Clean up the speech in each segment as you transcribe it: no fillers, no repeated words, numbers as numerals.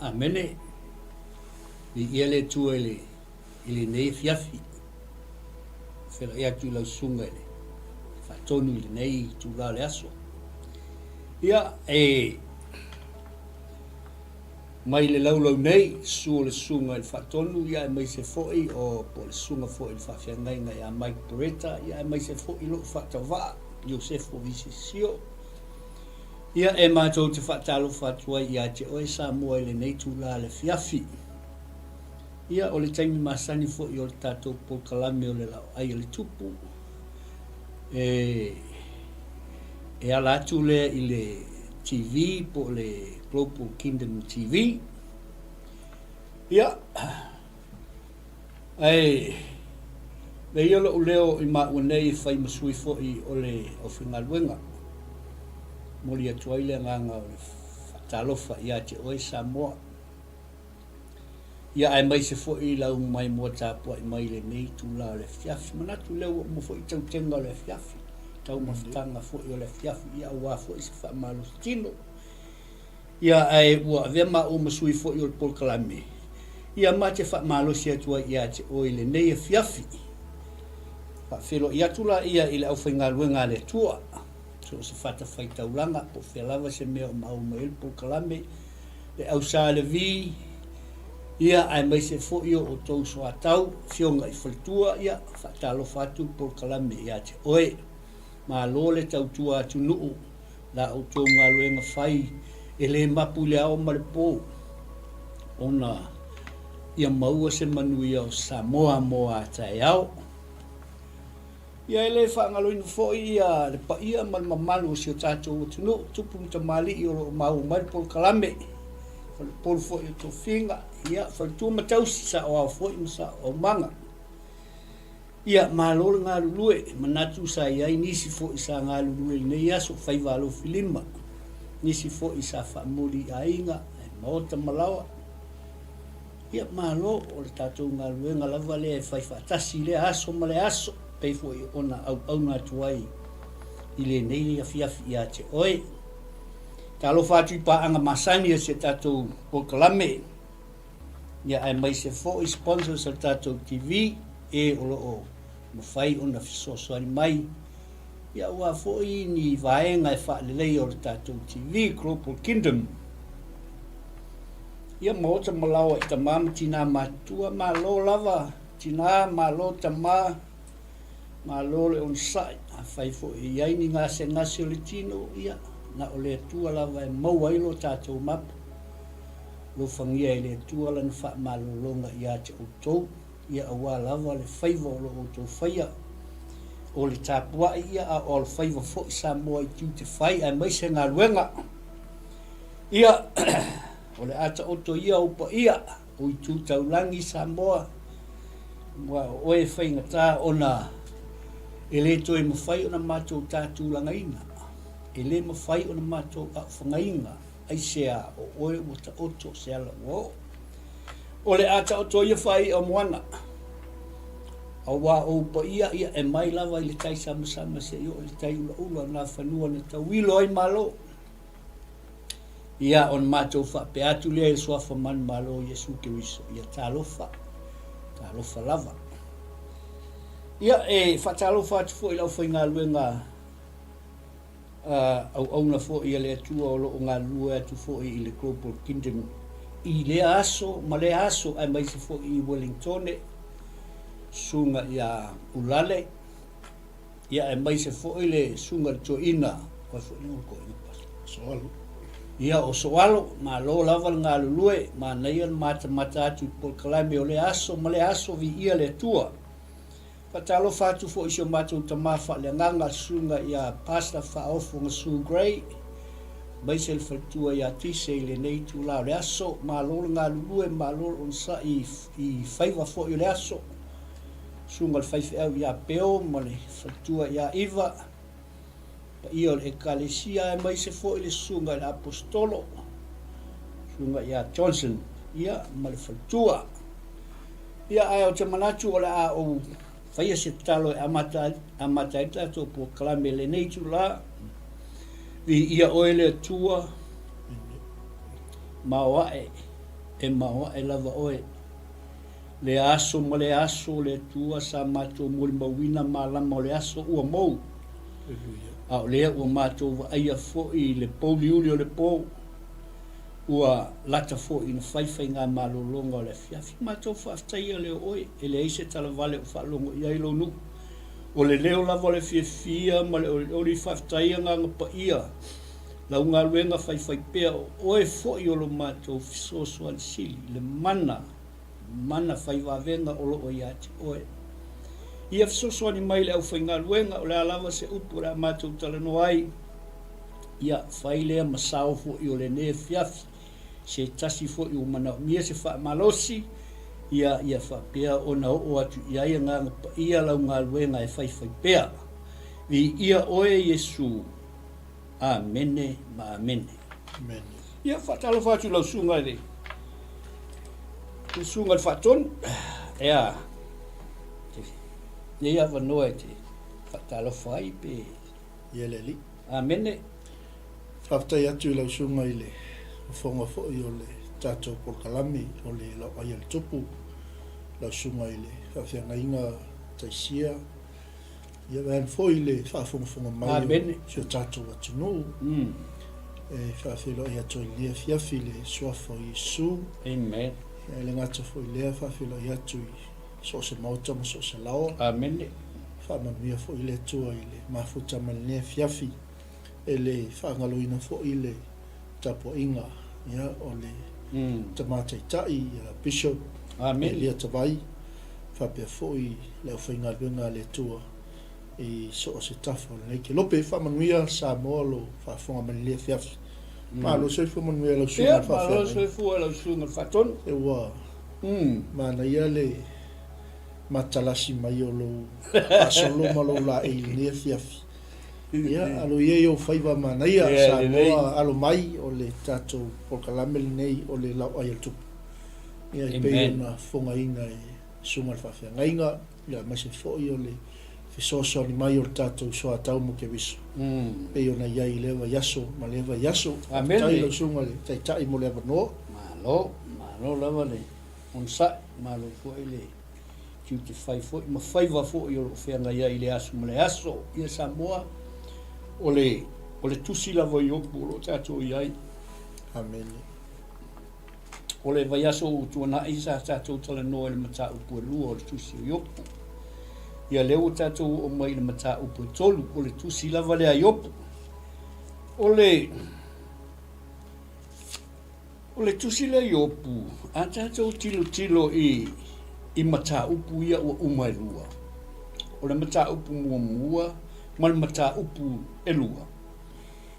Amene ia le tua ile nei fiafi fela ia tu lau sunga ile fatonu ile nei tu la le aso ia mai le lau nei su le sunga ile fatonu ia mai se foi o po le sunga foi il fafiangai ngai a Mike Beretta ia mai se foi lo fatava Josefo Visisio ia matou te whaatalo whatua ia te oe sa mua ile nei tu la le fiafi. Ia o le taimi masani fo i o le tatou po kalame o le lau ai le tupu. Ala atu le i le TV po le Global Kingdom TV. Ia le ia lo leo i ma unei fai masui fo i o le o Faugagana. Moli atu ai le nganga o le whaatalofa ia te oe Samoa. Ia mai se fo i lau mai mo tapua i mai le nei tu la le fiafi. Manatu leo mo fo i tau tenga le fiafi. Tau mawhitanga fo i o le fiafi. Ia ua fo i se wha malo tino. Ia ua vema o masui fo i o le polkalame. Ia ma te wha malo si atua ia te oe le nei e fiafi. Pa whilo ia tula ia i le au Faugagana le tua. So se fata fai taulanga po whelava se mea o mau mail polkalame. Le au sa le vi. Ia mai se fo i o tau soa tau, fionga i whalitua ia, whatalo whatu polkalame ia te oe. Malo le tau tua atu nuu, la o tō ngā luenga whai, le mapu le ao maripo. Ona ia maua se manu ia o Samoa moa tai ao. Ia le whaangaloinu fo ia, le pa ia malmamalu si o tātou atu nuu, tupu mtamali i o mau polkalame. Pol fo i to finga ia faltu matausi sa o fo i sa o manga ia malo nga lue manatu sa ia nisi fo i sa nga lue nei aso fai valo filima nisi fo i sa fa muli ainga mota malawa ia malo o le tatu nga lue nga lava le fai fa tasi le aso male aso pe fo i ona au na tuai ile nei afia ia te oi Talo fatu pa anga masani se tatou polkalame. Ia mai se fo i sponsor se tatou TV o lo mawhai ona fisosoani mai. Ia ua fo i ni vaenga e whaalelei o le tatou TV, Global Kingdom. Ia maota malawa i tamama tina matua malo lava. Tina malo tama malo le on site. A whai fo i aini ngase ngase o le tino ia. Na ole tua lava e mau ailo tātou mapu. Lo whangia e le tua lana wha malolonga i ate o tau. Ia awa lava le whaiva o lo o tau whaia. O le tāpua ia a o le whaiva fo i Samoa i tiu te whai. Ai mai se ngā luenga. Ia o le ata oto ia upa ia. O i tū taulangi Samoa. Mua oe whainga tā ona. E le toi mawhai ona mātou tātou langa ina. Le mawhai o na mātou a whangainga ai sea o oe o ta oto se ala o. O le ata oto ia whai o moana. A wā o pa ia mai lava i le tai sama se i o le tai ula nā whanua na ta wilo ai malo. Ia on mātou wha pe atu lea i suafa man malo Yesu ke wiso. Ia tālofa lava. Ia whatalofa atu fo i lau whai ngā luenga au na fo i le atua o loo ngā lua atu fo i le Global Kingdom i le aso, ma le aso ai mai se fo i Wellington sunga ia ulale ia ai mai se fo i le sunga toina o fo i ko soalo ia o soalo ma lo lava ngā lulue ma nei an mata atu polkalame o le aso ma le aso vi ia le atua Patalo fatu fo isio matou tamafa le nganga sunga ia pasta fa ofo ngasu grey. Baisel fatua ia tise le nei tu la le aso malo nga lulue malo on sa i faiva fo i le aso. Sunga le faifa ia peo male fatua ia iva. Pa io le ekalesia e mai se fo i le sunga le apostolo. Sunga ia Johnson ia male fatua. Ia ai o te manatu o le a o Faia se talo e amata i tato po kalame le nei tu la. Vi ia oele tua. Maoae. e maoa e lava oe le aso ma le aso le tua sa matou mo le mauina malama o le aso ua mou a o lea ua matou vaaia fo'i le pouliuli o le pou ua lata fo'i na faifaiga malologa o le afiafi matou faafetaia le oe e leai se talavale o faalogo i ai lou nu'u o le leo lava o le fiafia ma le olioli faafetaia gagapaia laugaluega faifai pea oe fo'i o lo matou fesoasoani sili le mana fai vavega o loo iā te oe ia fesoasoani mai le ʻaufaigaluega o le a lava se upu o le a matou talanoa ai ia fai lea masao fo'i o lenē fiafi se tasi fo'i ua manaʻomia se faamalosi ia faapea ona o'o atu i ai gagapaia laugaluega e faifai pea viia oe iesu amene ma amene ia faatalofa atu lausuga le suga le faatonu ea ia avanoa e te faatalofa ai pe ia le ali amene faafetai atu i lausuga i le fofoga fo'i o le tatou polokalami o le lauaia le tupu lausuga i le faafeagaiga taisia ia veana fo'i le faafogafoga mai o tatou atunuu e faafeloai atu ai lea fiafi le suafa o iesu amen e le gata fo'i lea faafeloai atu i so o se maota ma so o se laoa amene faamanuia fo'i le atua i le mafuta ma lenea fiafi e le faagaloina fo'i le tapuaʻiga ia o le tamataitaʻi ia bishop amen lia tavai faapea fo'i le ʻaufaigaluega le atua i so o se tafa o lenei ke lope faamanuia sa moa lo faafoga ma lelea fiafi malo soifua manuia lausuga malo soifua lausuga le faatonu e ua manaia le matalasi mai o lou faasolo ma lou laʻei lenea fiafi ia alo ia iou faiva manaia sa moa alo mai o le tatou polokalame lenei o le lauaia le tupu ia i pei ona fogaina e suga le faafeagaiga ia maise fo'i o le fesoasoani mai o le tatou soatau mo keviso pei ona iai le vaiaso ma le vaiaso tai lausuga le taitaʻi mo le avanoa malo lava le ona saʻi malo fo'i le kiuti fai fo'i ma faiva fo'i o loo feagaia i le aso ma le aso ia samoa o le tusi lava i opu o loo tatou i ai amen o le vaiaso utuanaʻi sa tatou talanoa i le mataupu e lua o le tusi o i opu ia lea ua tatou o mai le mataupu e tolu o le tusi lava lea i opu o le tusi lea i opu a tatou tilotilo i mataupu ia ua uma e lua o le mataupu muamua ma le mataupu e lua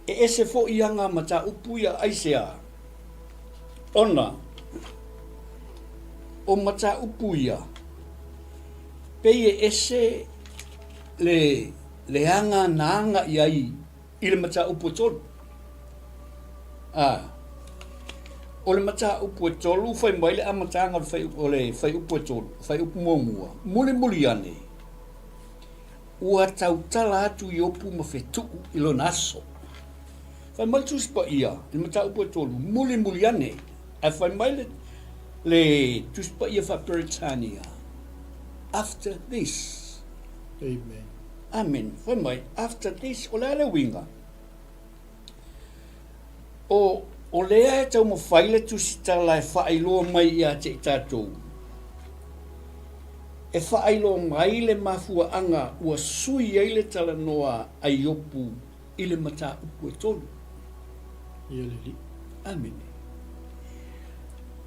e ese fo'i aga mataupu ia aisea ona o mataupu ia pei e ese le anga na anga i ai i le mataupu e tolu o le mataupu e tolu fai mai le amataga o le fai upu e tolu fai upu muamua muli ane ua tautala atu i opu ma fetu'u i lona aso fai mai tusi paia i le mataupu e tolu muli ane ai fai mai le tusi paia faaperetania after this amen fai mai after this o le aleuiga o lea e taumafai le tusitala e whaailoa mai ia te i tātou. E whaailoa mai le mafuaanga ua sui ai le talanoa ai opu i le mata upu e tolu. Ia lili. Amen.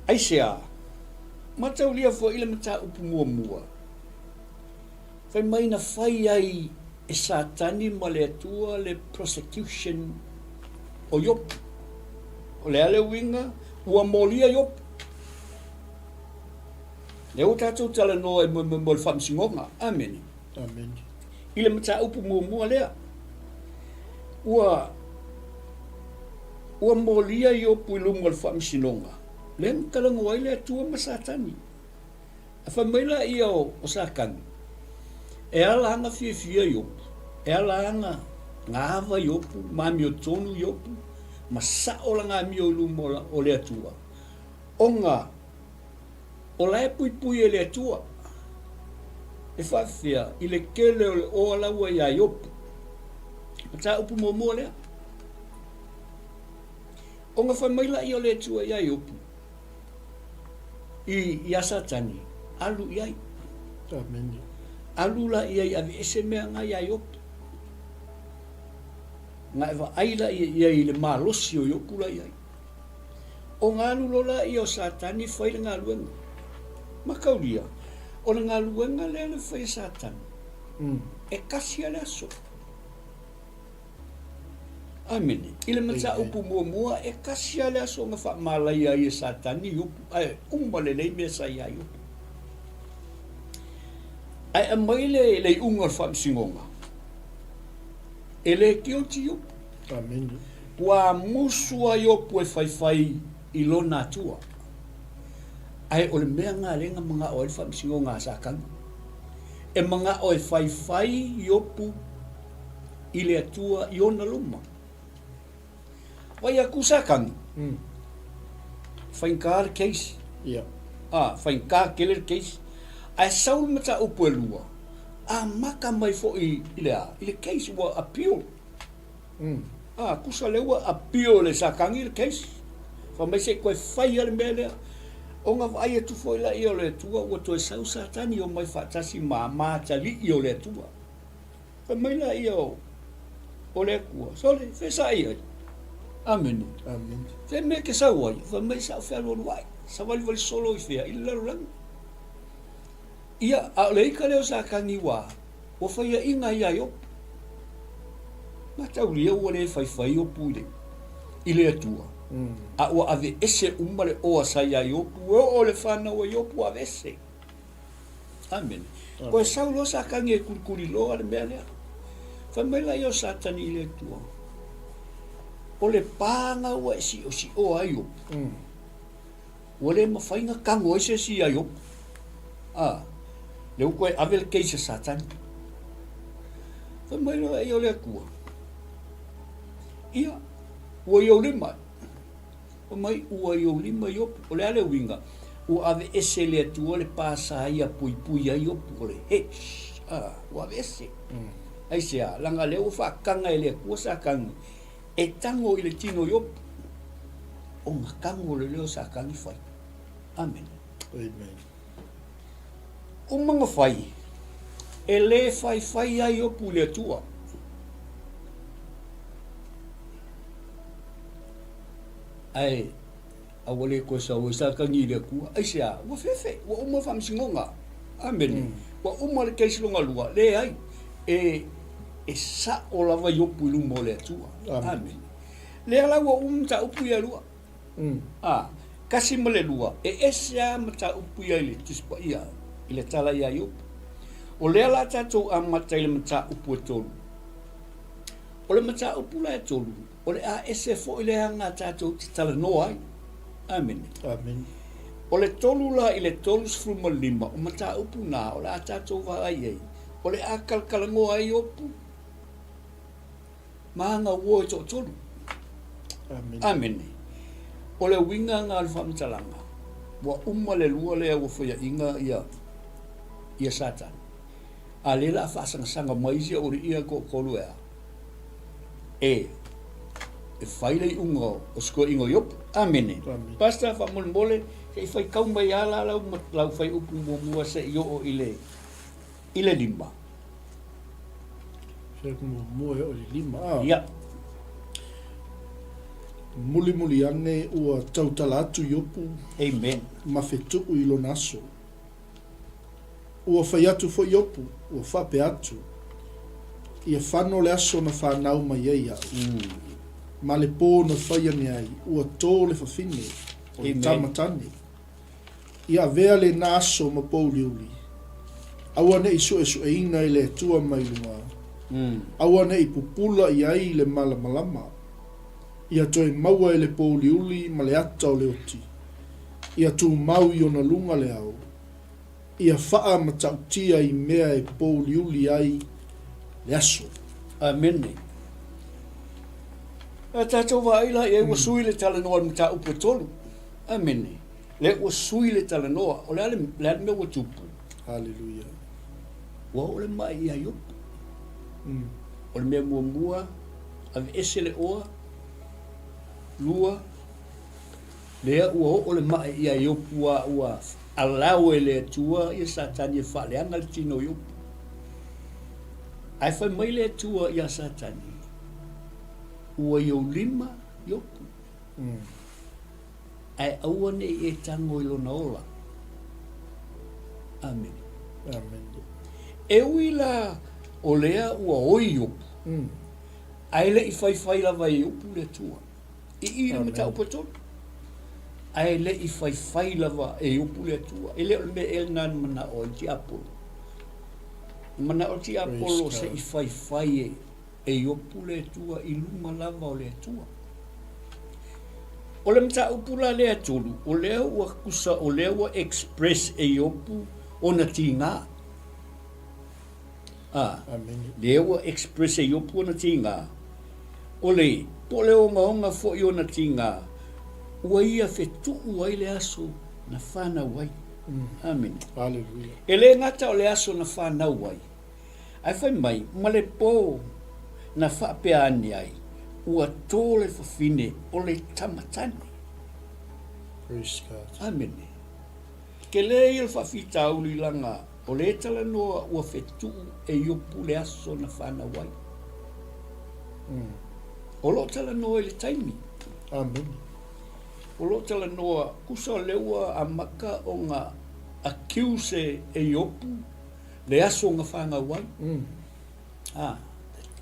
Aisea, matau lia fo i le mata upu mua. Whai mai na whai ai e satani ma le atua le prosecution o yopu. O le ale winga, ua molia yopu. Le o tātou tala noa e mo le whamsingonga. Amen. Amen. I le mata upu mua lea. Ua molia yopu i lumo le whamsingonga. Le mkalango ai le atua ma satani. A whamaila ia o sakangi. E ala anga fia yopu. E ala anga ngāwa yopu, mami o tonu yopu. Ma sa'ola ngā mio lumo o le atua. onga o lai pui e le atua e whawhia i le kele o le o alaua i ai opu mata upu mo lea onga whamaila i o le atua i ai opu i asatani alu i ai alu la i ai ave ese mea nga i ai opu nga ewa aila i ai le malosi o yopu la i ai o ngā lulola i o satani whai le ngā luenga. Makaulia, o le ngā luenga le le whai satani. E kasi ale aso. Amene, i le mata upu mua e kasi ale aso nga wha malai ai e satani upu. Ai, umale lei mea sa i ai upu. Ai a mai le unga wha msingonga. E le kio ti upu. Amene. Wa musua yopu e whai i lona atua. Ai o le mea ngā renga mga o e whamsingo ngā sākanga. E mga o e whai iopu i le atua i ona luma. Wai aku sākanga. Whainkāre keisi. Whainkāre kele keisi. Ai saul mata upu e lua. A maka mai fo i le keisi wa apio. Kusa lewa apio le sākanga i le keisi. Mai se koe whai ale mea lea, o ngā vai atu fo ila i o le tua, ua toi sau satani o mai whaatasi mātali i o le tua. Mai la i o le kua, sole, whesa i ai. Amen. Whe mea ke sau ai, mai sa whea lor wai, sa wali solo i whea, i le laro langa. Ia, a le ika leo sa kangi wā, o whaia inga i ai opu. Matau lia ua le whai o pūre, i le atua. A ua ave ese umare o asai ai opu, o le whanau ai opu ave ese. Amen. Koe sau lo sa kangi e kurikuri loa le mea lea. Whamaila i o satani i le tua. O le pānga ua e si o ai opu. O le mawhainga kango ese si ai opu. Leu koe ave le keisa satani. Whamaila i o le kua. Ia, ua i o le mai. O mai ua i o lima i opu, o le ale winga, ua ave ese le atua le pāsa ia pui ai opu, o le hech, ua ave ese. Ai sea, langa leo whaakanga e le akua sa kangi, e tango i le tino i opu, o ngā kango le leo sa kangi whai. Amen. O mga whai, e le whai ai opu le atua, ai awale ko sa o sa kangi le ku ai sia wa fefe wa uma fam singonga amen wa uma le keisi longa lua le ai e sa o lava yo pulu mo le tu amen le ala wa ta upu ya lua kasi mo le lua e esa mata upu ya le tispa ia ile tala ya yo o le ala ta to amata ile mata upu tolu o le mata upu la tolu o le a ese fo ile hanga tatou tala no ai. Amen. O le tolu la i le tolu sfuma lima o mata upu nā o le a tatou wa ai ei. O le a kalkalango ai opu. Maanga ua i to tolu. Amen. O le winga ngā le whamtalanga. Wa umma le lua le au whaya inga ia satan. A le la whasanga maisia o ia ko kolu ea. E whaile i unga o sko ingo yopu. Amene. Pasta wha mole e whai kaumai ala lau whai upu mua se i o ile lima. Se mua o ile lima. Ia. Muli ane ua tautala atu yopu. Amen. Mawhetuku i lo naso. Ua whai atu fo yopu. Ua whape atu. Ia whano le aso na whanau mai eia. Ma le pō na whaia ni ai, ua tō le whawhine, o le tamatane. Ia vea le nāso ma pōliuli. Aua ne i su e ina i le tua mai lunga. Aua ne i pupula i ai le malama. Ia toi maua i le pōliuli ma le ata o le oti. Ia tū mau i ona lunga le au. Ia whaa ma tautia i mea e pōliuli ai le aso. Amene. Tatou wa ila e wasui le tala noa mta upu tolu. Amene. Le ua sui le talanoa, o le ale mea ua tupu. Hallelujah. Ua o le mai ia iopu. O le mea mua, ave ese le oa, lua, lea ua o le mai ia iopu ua alau e le atua, ia satani e whaaleanga le tino iopu. Ai whai mai le atua ia satani. Ua iau lima iopu. Ai aua ne e tango ilo na ola. Amen. Amen. E uila o lea ua oi iopu. Ai le i whai lava i iopu le atua. I ira me tau patonu. Ai le i whai lava e iopu le atua. E le o me el nan mana o ti apolo. Mana o ti apolo se i whai e iopu le atua i luma lava o le atua. O le mta upula le atulu, o lea ua kusa, o lea ua express e iopu o na tinga. Amen. Lea ua express e iopu o na tinga. O le, po le onga fo i o na tinga. Ua ia fetu ua i le aso na whana wai. Amen. Hallelujah. E le ngata o le aso na whana wai. Ai whai mai, ma le po na whapea ani ai. Ua tōle whawhine o le tamatani. Praise God. Amen. Ke le il whawhita uli langa, o le tala noa ua whetu e iopu le aso na whana wai. O lo tala noa le taimi. Amen. O lo tala noa kusa leua a maka o ngā accuse e iopu le aso ngā whanga wai.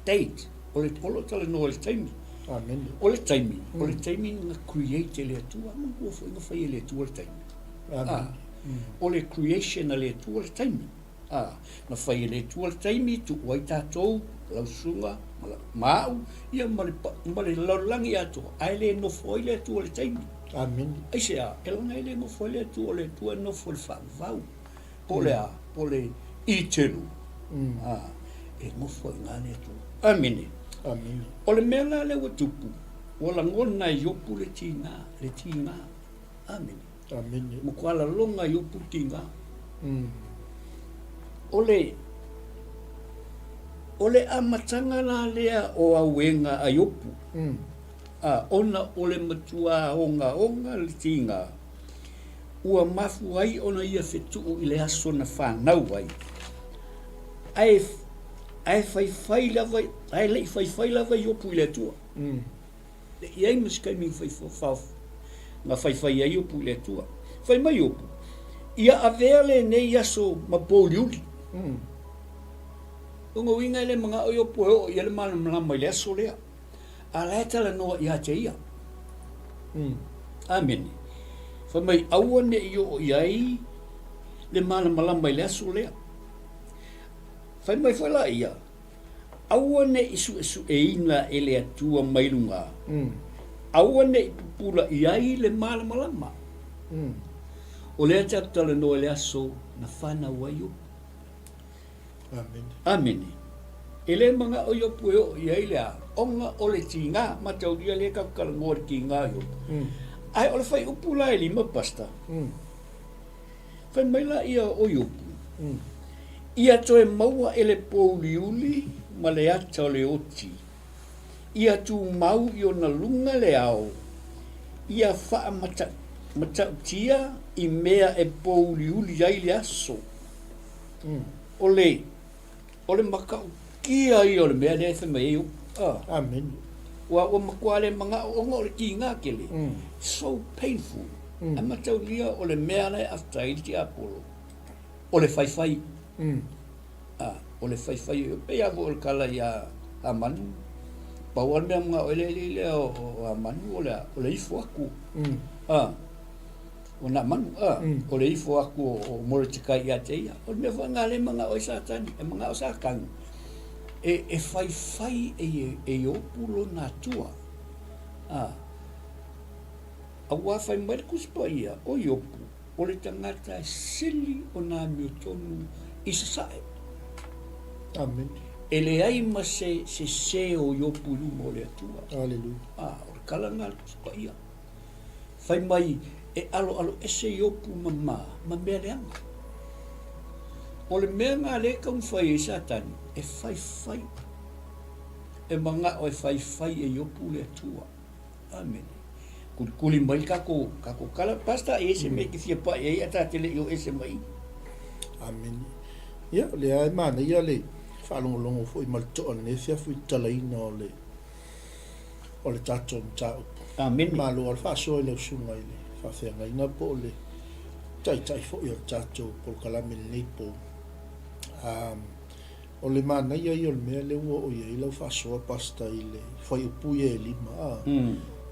Date. O lo tala noa le taimi. Amen. O le taimi. O le taimi nga create le atua. Ua wha whai le atua le taimi. Amen. O le creation le atua le taimi. Na whai le atua le taimi tu wai tātou, lausunga, mau, ia male laulangi atua. Ai le nofo le atua le taimi. Amen. Ai se a, e langa le nofo le atua le atua nofo le whakavau. Po le itelu. E nofo i ngā le atua. Amene. Amen. O le mea la le watupu, o la ngona iopu le tinga. Amen. Amen. Mo kuala longa iopu tinga. O le amatanga la lea o awenga a iopu. Ona o le matua onga le tinga. Ua mafu ai ona ia fetu i le aso na whanau ai. Ai whai lava, ai lei whai lava i opu i le atua. Le iai maskai mi whai whau. Ngā whai ai opu i le atua. Whai mai opu. Ia avea le nei aso ma pōli uli. Unga winga le mga oi opu o ia le mana malama i le aso lea. A lai tala noa i hate ia. Amen. Whai mai aua ne i o iai le mana malama i le aso lea. Whai mai whala ia. Aua ne isu e ina e le atua mailunga. Aua ne i pupula iai le malama. O lea tatala noa le aso na whana waio. Amen. Amen. E le mga o iopu e o iai lea. Onga o le tinga, matauria le kakala ngore ki ngā iopu. Ai o le whai upula e lima pasta. Whai mai la ia o iopu. Ia toe maua ele pouliuli ma le ata o le oti. Ia tu mau i o na lunga le ao. Ia wha matautia i mea e pouliuli ai le aso. O le makau kia i o le mea le wha mai eo. Amen. Wa makua le mga onga o le ki ngā kele. So painful. A mataulia o le mea le after ti apolo. O le whai. O le whai o pea o le kala i a manu. Pau mea mga o le o a manu o le ifo aku. O na manu. O le ifo aku o mora tika i a te ia. O le mea whanga le mga o i satani. E mga o sakangu. E whai e opulo na tua. A wawhai mai kuspa ia o i opu. O le tangata sili o nā miotonu i sasae. Amen. E le ai ma se o i opu luma o le atua. Hallelujah. O le kalanga kuspa ia. Whai mai e alo ese iopu ma mea leanga. O le mea ngā le kaun whai e satani, e whai. E manga o e whai e iopu le atua. Amen. Kuli mai kako kala pasta e se me ki fia pa e ata tele yo ese mai. Amen. Ia, le ai mana ia le whaalongolongo fo i malto ne fia fu talaina o le tato mtau. Amen. Malo al faso le sunga ile. Fa fia ngai na po le tai fo i tato por kalame le po. O le mana ia i o le mea le ua o ia i lau faso pasta ile. Fai upu ia e lima.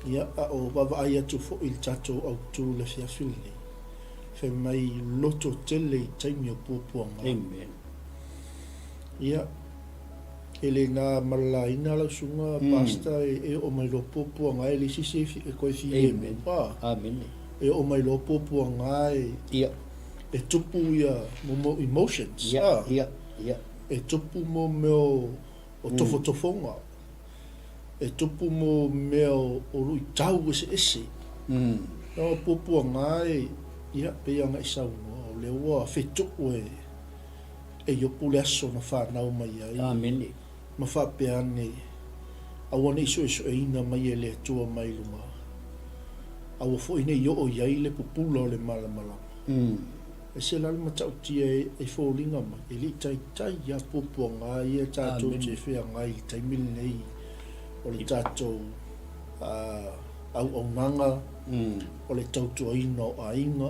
Ia o baba ai atu fo il tato au tu le fia fili. Fe mai loto tele i taimi o puapuanga. Amen. Ia, ele nga malaina lau sunga pasta e o mai lo puapuanga e li sisi e koe fi e mua. Amen. E o mai lo puapuanga e tupu ia mo emotions. Ia. E tupu mo meo o tofotofonga. E tupu mo meo o rui tau ese. No puapuanga ia pe anga isaunga o le ua fetuku e yopu le aso na whanau mai ai. Amen. Ma whape ane awane iso e ina mai e le atua mai lunga. Awa fo ine yo o iai le pupula o le malamala. E se lalu matau tia e fōlinga mai. E li tai ia pupuanga ia tātou te whea ngai tai mili nei o le tātou au nanga. O le tautuaina o ainga,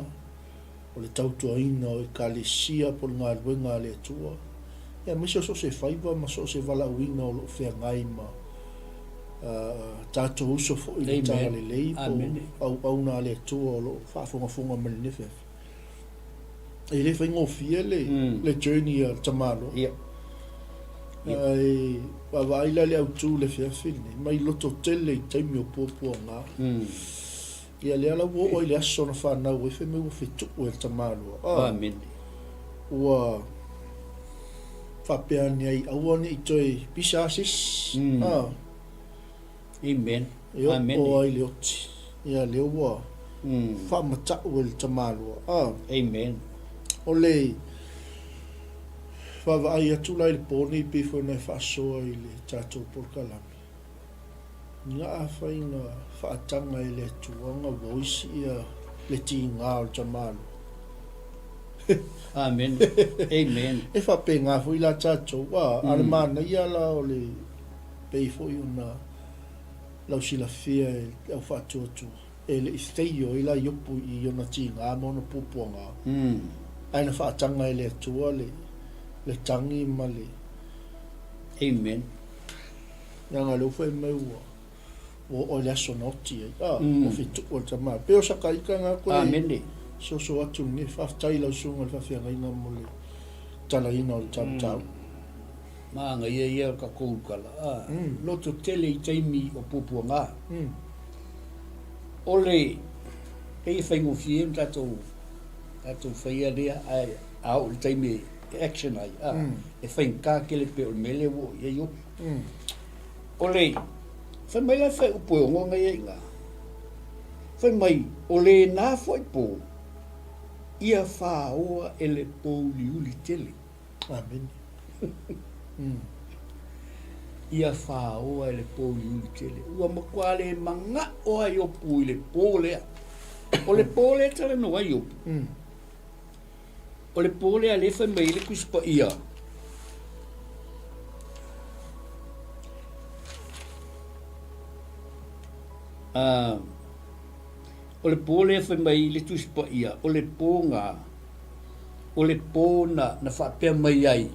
o le tautuaina o e kalesia po ngā luenga le atua. Ia miso so se whaiva, ma so se wala uina o lo whea ngai ma tātou uso fo i le tanga le lei po au nā le atua o lo whaafonga mali nefefi. E le whaingo fia le journey a Tamalo. Ia. Ai wawaila le autu le whea whine, mai loto tele i taimi o pōpua ngā. Ia le ala wo le aso na whanau e wheme ua whetuku e Tamalo. Amen. Ua whapeani ai awane i toi 𝗚𝗚𝗙𝗚𝗔. Amen. Amen. O ai le oti. Ia le ua whamatau e le Tamalo. Amen. O le whawai atu lai le pōne i pifo nei whaasoa i le tātou porkalami. Ngā awhai ngā whaatanga i le tuanga voisi ia le ti ngā o Tamalo. Amen. Amen. E whape ngā hui la tātou wa, ale mana ia la o le peifo i una lau sila fia e au whaatuatua. E le isteio i la yopu i ona ti ngā mono pupuanga. Aina whaatanga i le atua le tangi ma le. Amen. Nga leo whai mai ua. O le aso noti ai. O fitu o Tamalo. Peo saka ika ngā koe. Amen. So atu ni whaftai lau sunga le whawhianga ina mo le tala ina o le tau. Maanga ia ka koukala. Loto tele i taimi o pupuanga. Ole pei whaingo fiem tātou whaia rea au le taimi action ai. E whain kākele pe o le mele wo ia yo. Ole whai mai la whai upo o ngonga ia inga. Whai mai ole nā whai po ia whaoa e le pōliuli tele. Amen. Ia whaoa e le pōliuli tele. Ua makua le manga o ai opu i le pōlea. O le pōlea tala no ai opu. O le pōlea le whai mai le kuspa ia. O le pōlea whai mai le kuspa ia. O le pōnga. O le pōna na whapea mai ai.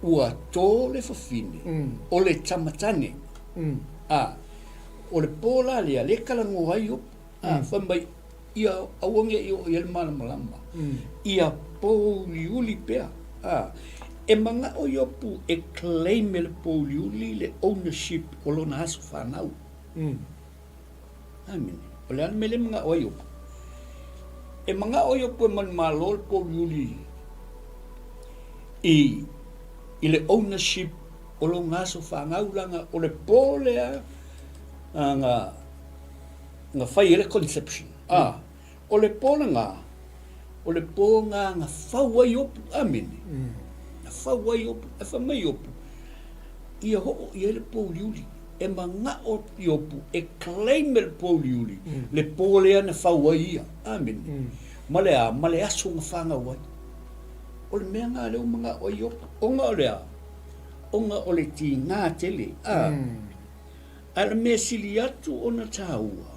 Ua tō le whawhine. O le tamatane. O le pōla lea le kalango ai opu. Whai mai ia awangia i o ia le mana malama. Ia pōliuli pea. E manga o iopu e claim le pōliuli le ownership o lona aso whanau. Amen. O le ane le mga o iopu. E manga o iopu e mani malo le pōliuli i le ownership o lona aso whanau langa o le pōlea nga whai ele conception. o le pōlanga, o le pōnga ngā whauai opu, amene. Ngā whauai opu, e whamai opu. Ia ho'o, ia le pōliuli. E manga o opu, e claim le pōliuli. Le pōlea na whauai ia, amene. Ma le aso ngā whanga wai. O le mea ngā leo mga oi opu. Onga o lea. Onga o le ti ngā tele. A le mea sili atu o na tāua.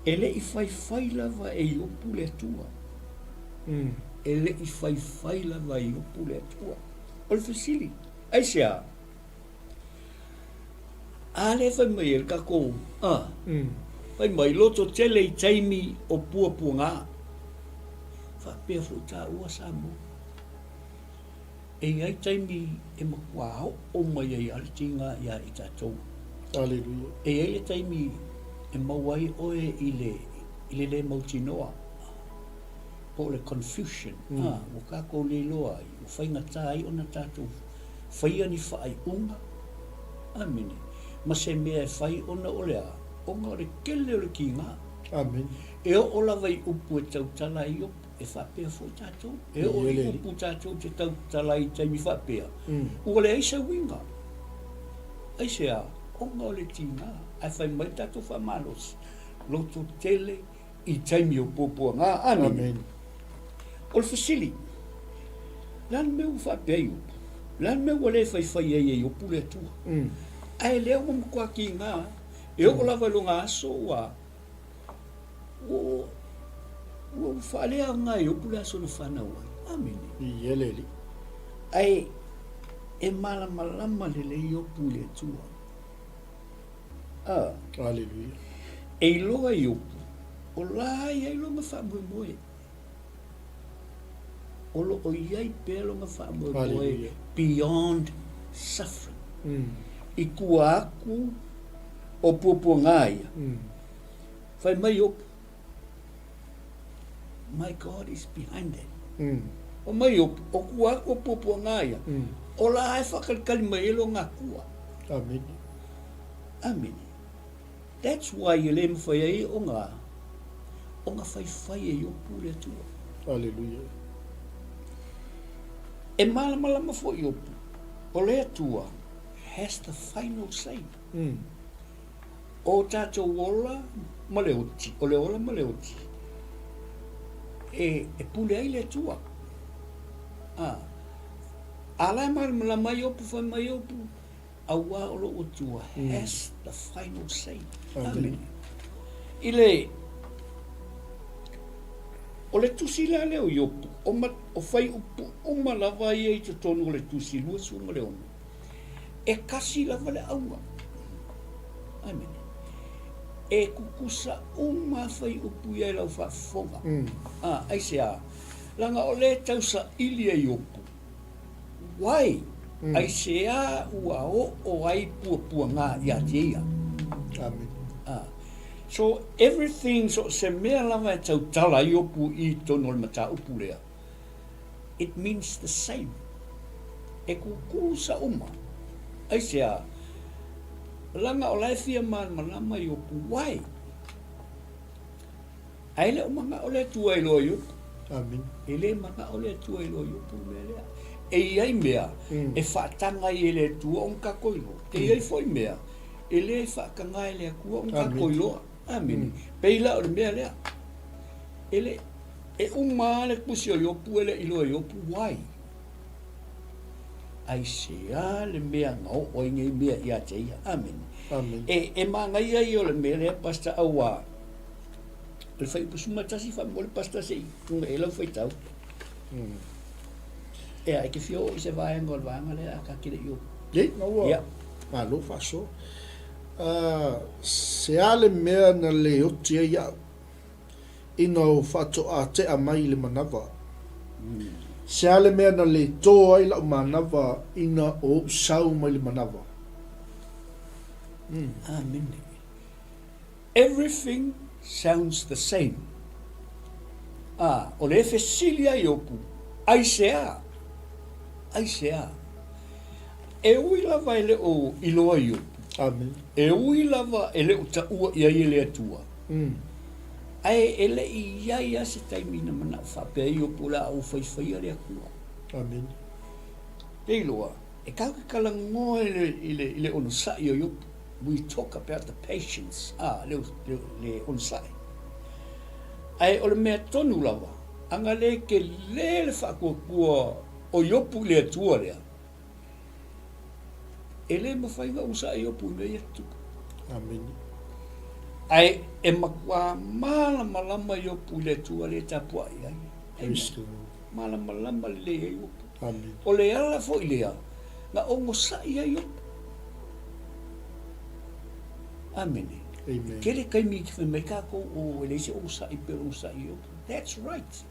E le I whai lava e opu le tua. E le I whai lava e opu le tua. O le fasili. Aisea. A le whai mai el kako. Whai mai loto tele I taimi o pua ngā. Whapea fu tā ua sa mo. E ai taimi e makuao o mai ai alitinga ia I tātou. Aleluia. E ai taimi e mawai oe I le mautinoa. Po le confusion. Wakako le loa I. O whainga tai o na tātou. Whaia ni whaai unga. Amene. Ma se mea e whai ona o lea. Onga o le kele o le ki ngā. Amen. E o ola vai upu e tautala I opu. E whapea fo tātou. E o I upu tātou te tautala I taimi whapea. Ua le aisa winga. Aisea, onga o le tina. Ai whai mai tātou whamalos. Loto tele I taimi o pōpua ngā. Amen. O le fasili. Lan meu whapea I upu. Lan meu wale whai e upu le tua. Ai leo mamukua ki ngā. E o lava longa aso wa. O whalea ngā e opule aso na whanau ai. Amene. I eleli. Ai, e malama lele I opu le tua. Aleluia. E loa I opu. O la ai longa whamoe moe. O lo o iai pē longa whamoe moe. Beyond suffering. I kua aku o pua ngāia. Whai mai opu. My God is behind that. O mai opu, o kua ako pua ngāia. O la ai whakalikali mai elo ngā kua. Amen. Amen. That's why you le mwhai ai o ngā whai e opu le tua. Aleluia. E malama fo I opu. O le tua has the final say. O tātou ola maleoti. O le ola maleoti. E pule ai le tua. Ala malama mai opu whai mai opu. Awa o lo o tua has the final say. Amen. Ile o le tusi la leo I opu. O whai upu o malava I te tonu o le tusi lua sunga le ono. E kasi lava le aua. Amen. E kukusa whai upu I lau whafonga. Aisea. Langa o le tausa ili ai opu. Wai. Aisea ua o ai pua ngā ia te ia. Amen. So everything so se mea lava e tautala I opu I tono le mata upu lea. It means the same. E kukusa uma. Aisea. Langa o lai fia malama I opu. Wai. Aile o manga o le tua I loa I opu. Amen. Ele manga o le tua I loa I opu mea lea. E iai mea, e whaatanga I le tua on kakoilo. E iai foi mea, e le whaakanga I le akua on kakoilo. Amen. Peila o le mea lea. Ele, e uma le kusi o iopu, ele ilo iopu, wai. Ai sea le mea ngau, o inge mea ia te ia. Amen. Amen. E manga ia I o le mea lea pasta awa. Le whai pusuma tasi wha mo le pasta sei, tunga e lau whai tau. E ai ke fio I se vai ngol vanga le a ka kire io. Ye, no. Ya. Malo faso. Se ale mea na le oti ia. Ina o fato a te a mai le manava. Se ale mea na le tō ai la manava ina o sau mai le manava. Amen. Everything sounds the same. O le fesilia I opu. Aisea. E ui lava ele o iloa I opu. Amen. E ui lava ele o ta ua ia I ele atua. Ai ele ia ia se taimina mana whape i o pula au whaiwhaia rea kua. Amen. Ei loa, e kau ke kalangoa le ono sai o yopu. We talk about the patience. Le ono sai. Ai o le mea tonu lawa, anga le ke le whakua o yopu le atua rea. E le mawhainga o sai yopu i mea tuku. Amen. Ai e makua malama yopu le atua le tapua i ai. Malama le le yopu. Amen. O le ala fo i lea, nga ongo sai ai yopu. Amen. Amen. Kere kai mi ki me kako o le se ongo sai pe ongo sai yopu. That's right.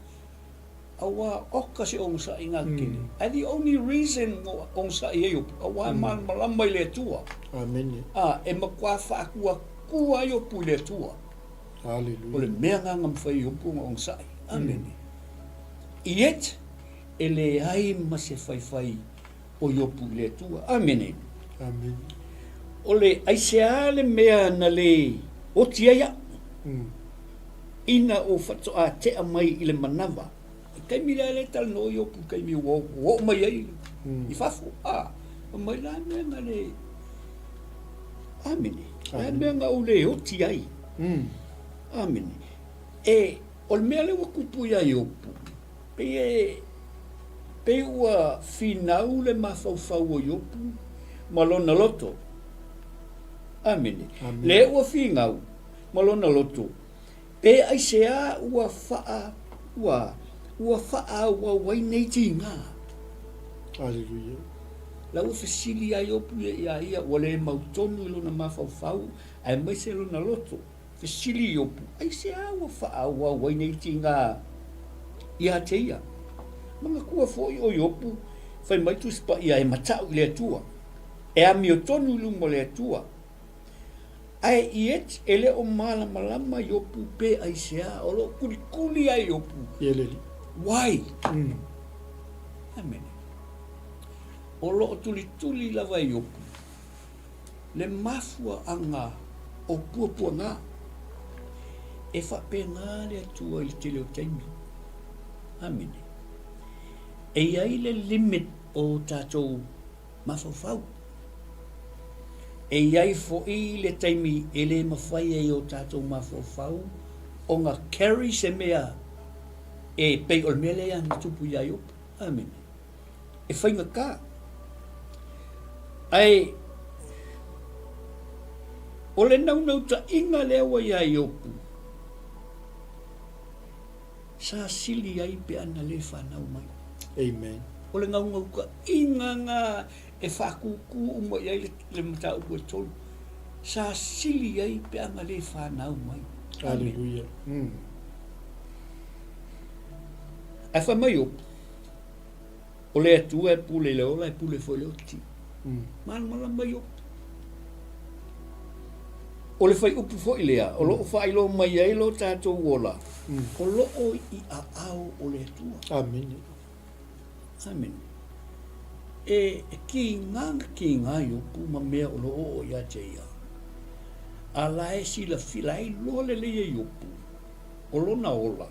Awa oka se ongo sai ngā kene. And the only reason ongo sai yopu, awa malama le atua. Amen. E makua whaakua kua yopu le atua. Hallelujah. O le mea nganga mwhai yopu ongo sai. Amen. Iet, e le ai ma se whaiwhai o yopu le atua. Amen. Amen. O le aisea le mea na le o tiaia. Ina o whatoa te mai i le manawa. Kai mi le tal no yopu, kai mi wo mai ai. I whafo. Mai la mea na le. Amen. La mea nga o le o tiai. Amen. E o le mea le wakupu ia yopu. Pe ua finau le mawhauwhau o yopu, malona loto. Amen. Le ua fingau, malona loto. Pe aisea ua faa wainei tinga. Hallelujah. La ua fesili a yopu ia wale mautonu ilo na mawhauwhau, ai maise ilo na loto. Fesili yopu. Aisea ua faa wainei tinga. Ia teia. Mga kua foi o yopu, fai mai tu spa ia e matau i le atua. E a mi o tonu lumo le atua. Ai iet, ele o malama yopu pe aisea, o lo kuli ai yopu. Ieleli. Why? Amen. O lo tuli lava yopu. Le mafua anga o pua ngā. E whape ngā le atua i te leo taimi. Amen. E ai le limit o tātou mawhauwhau. E ai fo i le taimi e le mawhai e o tātou mawhauwhau o ngā carry se mea e pei o le mea lea ni tupu iai opu. Amen. E whainga kā. Ai o le nau ta inga lewa iai opu. Sa sili ai pe ana le whanau mai. Amen. O le ngau ka inga ngā e whakuku umo iai le matau kua tolu. Sa sili ai pe ana le whanau mai. Hallelujah. Ai whamai opu. O le atua e pule le ola e pule fo le oti. Mala mai opu. O le whai upu fo i lea. O loo whai lo mai ai lo tātou ola. O loo i a au o le atua. Amen. Amen. E ki ngā yopu ma mea o loo o ia te ia. A lae si la filai lo le leia yopu. O lona ola.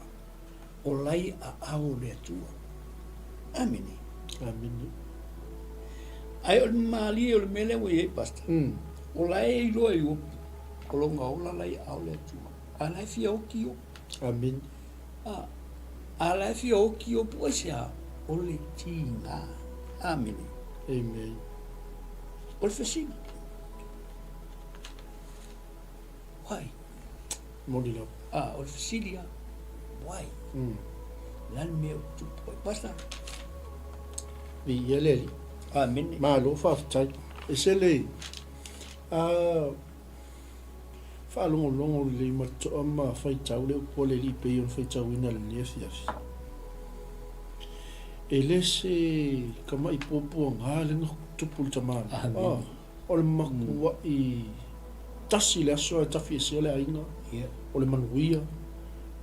O lai a au le atua. Amen. Amen. Ai o le maali o le mele o iei pasta. O lae i loa yopu. O longa ola lai au le atua. A lae fia oki yopu. Amen. A lae fia oki yopu o sea o le tinga. Amen. Amen. O le fasina. Why? Moli lau. O le fasilia. Why? Lan mea tupu. Basta. Vi ieleli. Amen. Malo whaftai. E se le. Whaalongo le matoa ma whaitau le upo le li pei on whaitau ina le nia fiafi. E le se kama i popo ngā le ngā tupu le tamana. O le makua i tasi le aso e tafi e se le ainga. O le manuia,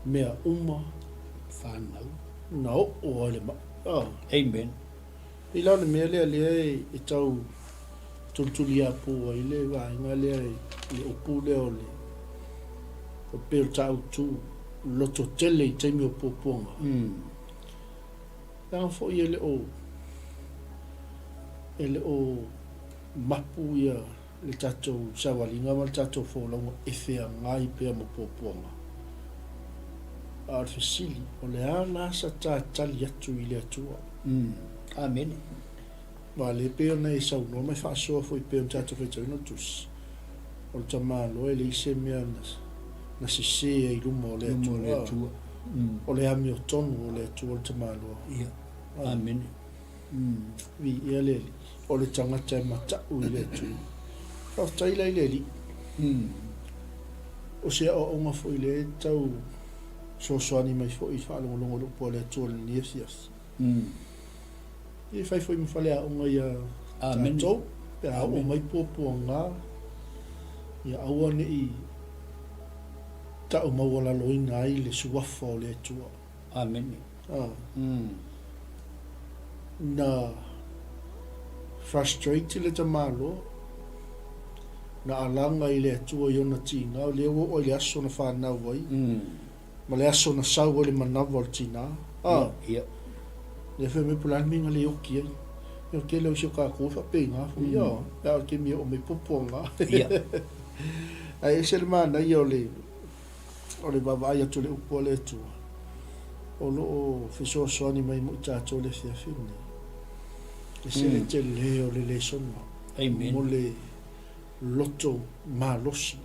mea uma. Whanau. Nao, o le ma. Amen. I lau le mea lea lea e tau tuntuli a pua i le wainga lea le upu lea o le o peo tau tu loto tele i taimi o poponga. Tanga fo i ele o mapu ia le tatou sawalinga ma le tatou fōlonga e whea ngai pēr mo poponga. Ar fesili, o le ana sa tātali atu i le atua. Amen. Ma le pēr na e sau no mai whaasoa fo i pēr tatou whetau ino tusi. O le tamalo e le ise mea na sise e luma o le atua. O le ami o tonu o le atua o le tamalo. Amen. Vi ia le o le tangata e matau i le atua. Whaftaila i le li. O sea o onga fo i le tau soani mai fo i whaalongolongo lupo le atua le niesias. I whai fo i mwhale a onga ia tātou. Pea o mai pōpua ngā. Ia aua ne i tau mawala loina ai le suafa o le atua. Amen. Na frustrate le tamalo. Na alanga i le atua i ona tina. O le o le aso na whanau ai. Ma le aso na sau o le manawa o le tina. Le whai me pulan minga le oki ai. Ia ke leo sio kako fa penga fu ia. Ia ke mi o me poponga. Ai se le mana ia o le baba ia tu le upo le tu. O lo fiso soani mai mo tato le fia fini. E se le te leo le sona. Amen. Mo le loto malosi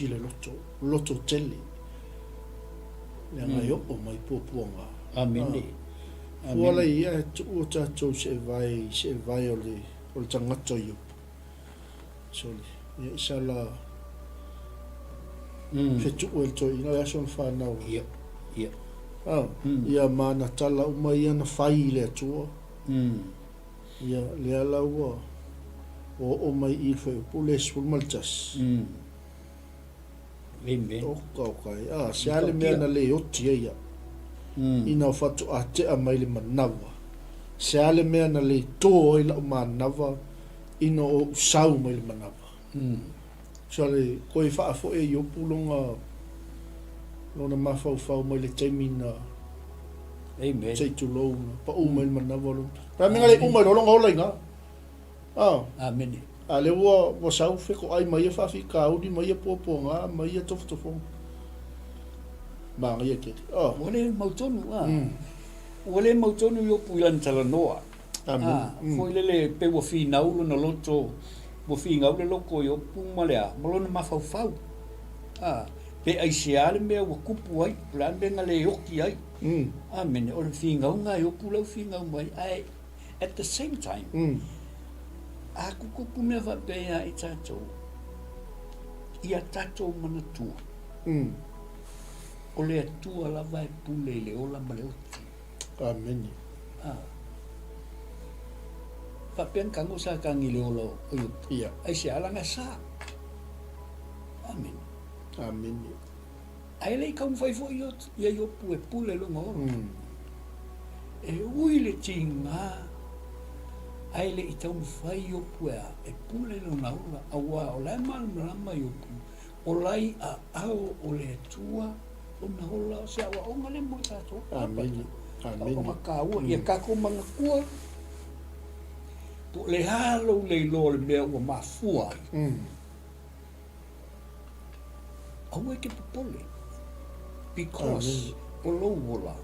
le loto tele. Le ngai o mai poponga. Amen. Wala ia tu o tato se vai o le tangata iu. Soli. Ia isala fetu o el toi na son fa na. Ia mana tala uma ia na fai le tua. Ia le ala o mai il fe pules pul maltas. Amen. O kai. Se ale me na le oti ia. Ina fatu a te a mai le manawa. Se ale me na le to i la manawa ina o sau mai le manawa. So le koe wha fo e yo pulonga lona mawhau mai le taimina. Amen. Sei tu lo pa umai le manawa lo. Pa minga le umai lo longa hola inga. Amen. A le wa sau fe ko ai mai fa fi ka udi mai poponga mai tofo. Bang ia ke. Ole mautonu Ole mautonu yo puilan tala noa. Foi le pe wo fi naulo na loto. Wo fi ngau le loko yo pumalea. Malona mafau. Pe ai se ale me wo kupu ai, plan benga le yoki ai. Amen. Ole fi ngau nga yo pulau fi ngau mai ai. At the same time. Aku kuku me va be ai tato. Ia tato mana tua. O le atua la vai pule le ola maleoti. Amen. Fapen kango sa kangi le ola o yu. Ia. Ai se alanga sa. Amen. Amen. Ai le kau fai fo yo ia yo pule lo ngoro. E ui le tinga. Ai le itau fai yo pua e pule lo na ola awa o la malama yo pu. O lai a au o le tua. Ona hola se awa o ngale mo tato. Amen. Amen. O makaua ia kako manga kua. Po le halo le lo le mea ua mafua. Aua ke popole. Because o lo wola.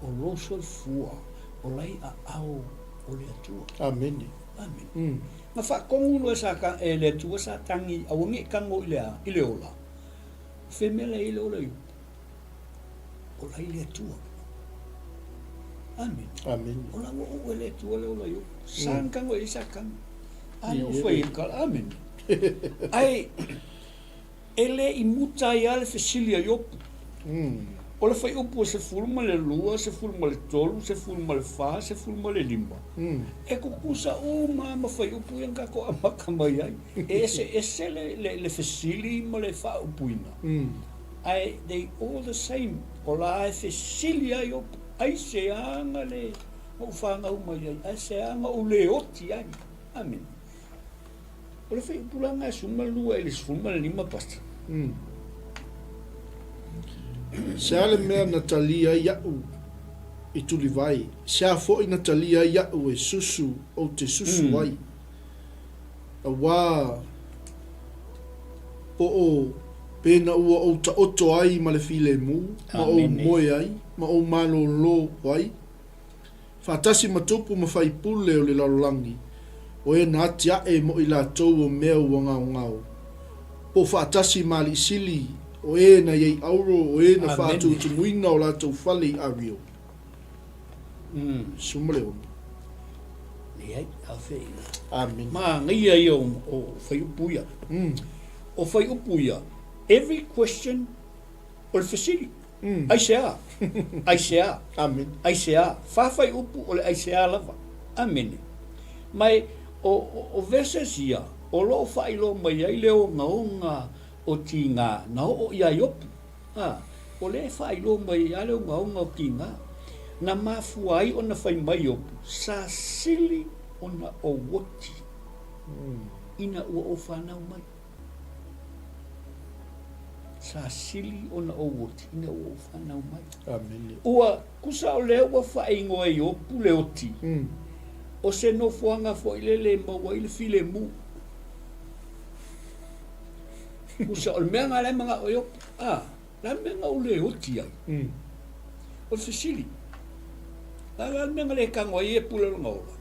O lo soifua. O lai a au o le atua. Amen. Amen. Ma fa kongulo sa ka e le atua sa tangi au nge kango ile ola. Femele ile ola yu. O lai le atua. Amen. Amen. O la o le atua le ola yu. San kango e sa kango. Ano fai kala. Amen. Ai, ele i muta i ale fesilia yopu. O le fai upu se fulma le lua, se fulma le tolu, se fulma le fa, se fulma le lima. E kukusa ma fai upu yang kako amaka mai ai. Ese le fesili ma le fa upuina. Ai, they all the same. O la e fesilia yopu. Ai se anga le o whanga umai ai. Ai se anga o le oti ai. Amen. O le fai upu langa e suma lua e le suma le lima pasta. Se ale mea na talia iau I tuli vai. Se a fo ina talia iau e susu o te susu ai. A wā po o pena ua o ta oto ai ma le file mu, ma o moe ai, ma o malo lo ai. Fatasi matupu ma fai pule o le lalolangi. O e na ati ae mo I lātou o mea ua ngau ngau. Po fatasi mali sili o e na yei auro o e na fatu tumuina o lātou fale I ario. Sumale o. Nei, a feina. Amen. Ma ngia I o fai upuia. O fai upuia. Every question o le fasili. Ai sea. Ai sea. Amen. Ai sea. Fai upu o le ai sea lava. Amen. Mai o verses ia. O lo fai lo mai ai leo ngaonga o tinga. Na o ia yopu. O le fai lo mai ai leo ngaonga o tinga. Na mafuai o na fai mai yopu. Sa sili o na o woti. Ina ua o whanau mai. Sa sili o na o woti. Ina ua o whanau mai. Amen. Ua kusa o leo wa whaingo e yopu le oti. O se no fuanga fo ilele maua ile file mu. Kusa o mea ngā mga o yopu. La mea ngā o le oti ai. O se sili. La mea ngā le kango e pule ngā ola.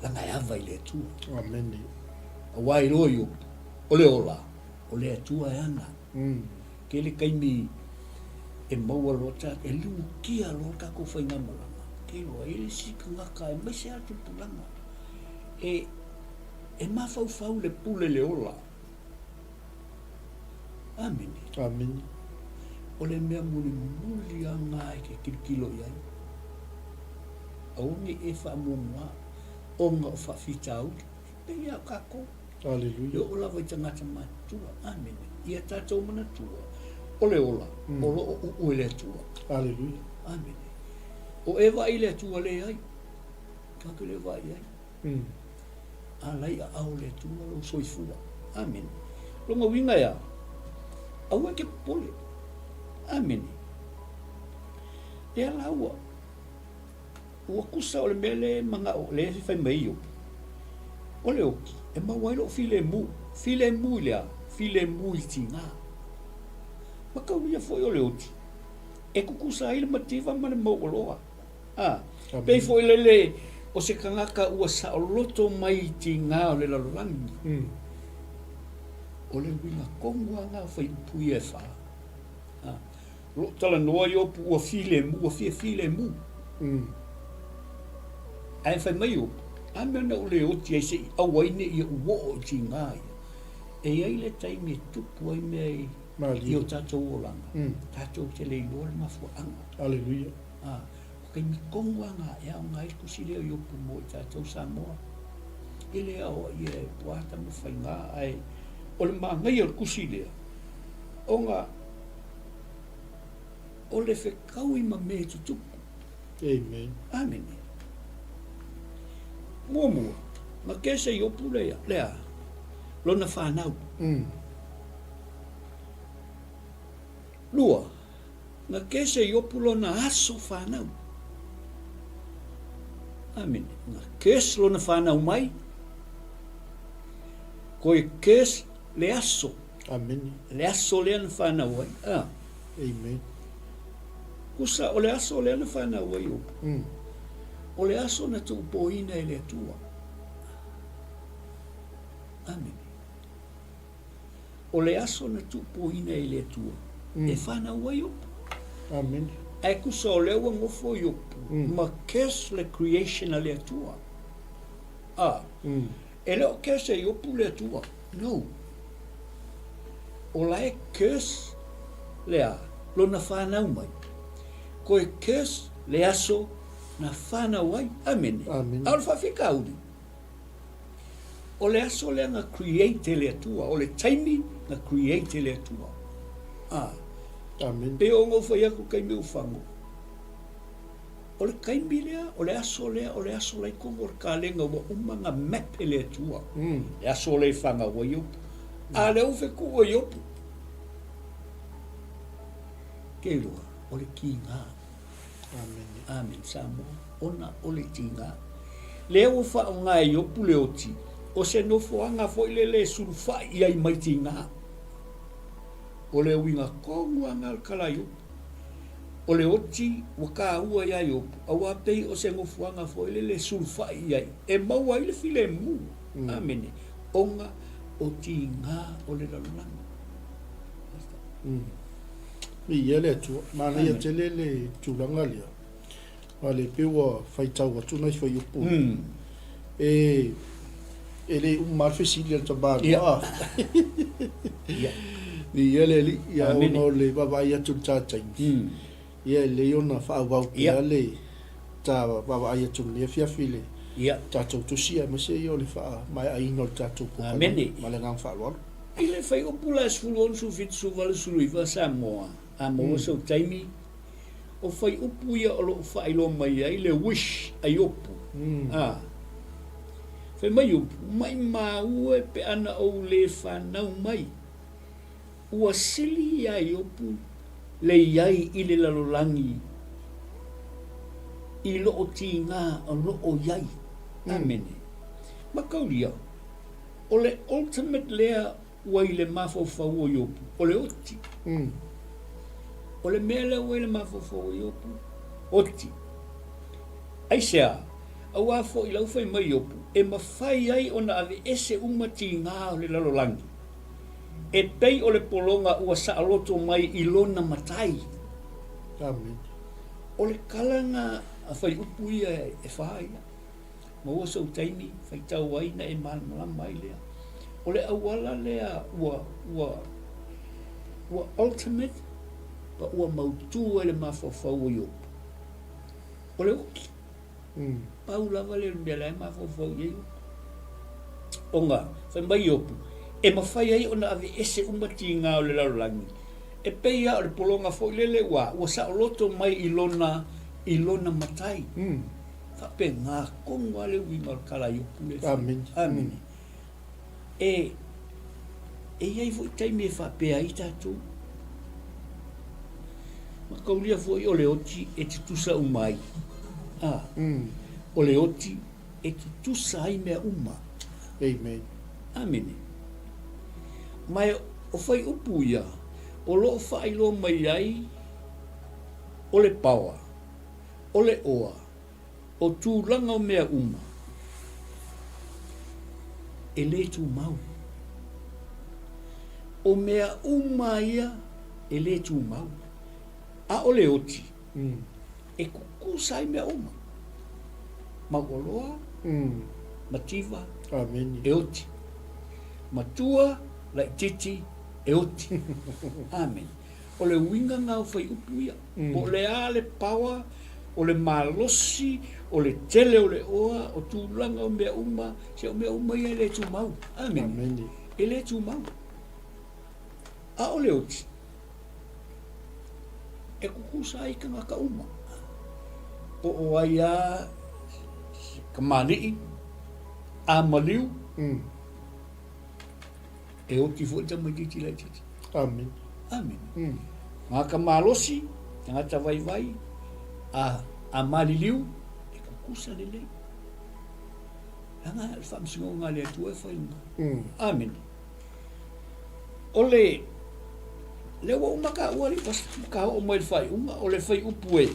La ngai ava I le tua. Amen. A wai roa yopu. O le ola. O le tua e ana. Ke le kaimi e maua lota. E liu kia lota ko whainga malanga. Ke loa e le sika ngaka e maise atu pulanga. E mawhau le pule le ola. Amen. Amen. O le mea muli a ngā e ke kirikilo iai. Aungi e wha mua. O ngā o whawhita au. Pei a kako. Alleluia. O la vai tangata matua. Amen. Ia tātou mana tua. O le ola. O lo o le tua. Alleluia. Amen. O e vai le tua le ai. Kako le vai ai. A lai a au le tua lo soifua. Amen. Longa winga ia. Au e ke pole. Amen. E ala ua. Ua kusa o le mele manga o le fai mai o. O le oki. E mawailo o file mu. File mu lea. File mu I tinga. Makau ia foi o le oti. E kukusa ai le mativa ma le maukoloa. Pei foi le o se kangaka ua sa o loto mai tinga o le lalolangi. O le winga kongua ngā fai pui e wha. Lo tala noa I opu ua file mu, ua file mu. Ai fai mai opu. A mea na o le oti ai se awaine I ua o tinga ia. E ai le taimi e tupu ai mea I o tātou o langa. Tātou te leilo le mafuanga. Alleluia. O kai mi kongua ngā e au ngā ikusi leo I opu mo I tātou Samoa. E le au I e puata mo whai ngā ai. O le maa ngai al kusi lea. O ngā o le whekau I ma me tutupu. Amen. Amen. Mua. Ma kese I opu lea. Lona whanau. Lua. Na kese I opu lona aso whanau. Amen. Na kese lona whanau mai. Ko e kese le aso. Amen. Le aso lea na whanau ai. Amen. Kusa o le aso lea na whanau ai opu. O le aso na tu poina e le tua. Amen. O le aso na tu poina e le tua. E whanau ai opu. Amen. E kusa o lewa ngofo I opu. Ma kes le creation a le tua. E leo kes e opu le tua. No. O la e kes lea. Lo na whanau mai. Ko e kes le aso na whanau ai. Amen. Amen. Aul whawhika auri. O le aso lea nga create le tua. O le taimi nga create le tua. Amen. Pe o ngau whai aku kai meu whango. O le kaimi lea, o le aso lai kongo o le kālenga wa umanga map le tua. Le aso le whanga wa iopu. A le uwhe ku wa iopu. Kei roa. o le kinga. Amen. Amen. Samoa, ona o le kinga. Leo fa nga yo pule oti. O se no foanga fo le sulfa ia i mai tinga. O le winga kongu anga kala yo. O le oti waka ua ia yo. Awa pei o se ngofuanga fo le sulfa ia. E maua ile file mu. Amen. Onga o tinga o le lalanga. Mi ele tu mana ia tele le tulanga lia. Wale pewa faitau wa tuna fa yupu. Ele marfe silia tabal. Ni ele li ya ono le baba ia tu 𝚟𝚑𝚅𝗍𝚍. Ia le ona fa wa ia le ta baba ia tu le fia file. Ta tu sia ma se yo le fa mai ai no ta tu ko. Ma le ngang fa lo. Ile fai o pula sfulon su fit su val su riva Samoa. Amo so taimi. O fai upu ia o lo fai lo mai ai le wish ai upu. Fai mai upu. Mai maua pe ana o le whanau mai. Ua sili ai upu le iai i le lalolangi. I lo o tinga o lo o iai. Amene. Makauria. O le ultimate lea ua i le mafofau o iopu. O le oti. O le mea lea ua i le mafofau o iopu. Oti. Ai sea. Au a fo i lau fai mai iopu. E mawhai ai o na ave ese umati ngā o le lalolangi. E pei o le polonga ua saaloto mai i lona matai. Amen. O le kalanga a fai upu ia e whai. Ma ua sau taimi, fai tau waina e malama ai lea. O le awala lea ua ultimate, pa ua mautua le mafofau o iopu. O le uki. Pau lava le mea lai mafofau i iopu. O ngā, fai mai iopu. E mawhai ai o na ave ese umati ngā o le lalolangi. E pei a o le polonga fo lele ua sa o loto mai i lona matai. Whape ngā konga le winga o kala iopu le. Amen. Amen. E iai fo i taimi e whape ai tātou. Makaulia fo i o le oti e te tusa umai. O le oti e te tusa ai mea uma. Amen. Amen. Mai o fai upu ia, o lo fai lo mai ai, o le pawa, o le oa, o tūlanga o mea uma. E le tū mau. O mea uma ia, e le tū mau. A o le oti, e kukusai mea uma. Maoloa, mativa, Amen. e oti. Matua, lai titi, e oti. Amen. O le winga ngau fai upu ia. O le a le pawa, o le malosi, o le tele o le oa, o tūlanga o mea uma, se o mea uma ia le tū mau. Amen. Amen. E le tū mau. A o le oti. E kukusa ai ka ngaka uma. Po o ai a kamani, a maliu, e oti fo ta mai titi lai titi. Amen. Amen. Ngā ka malosi, ngā ta vai vai, a maliliu, e kukusa le lei. Ngā whamsingo ngā lea tua e whainga. Amen. O le wa umaka uari, pas ka o mai whai unga, o le whai upu e.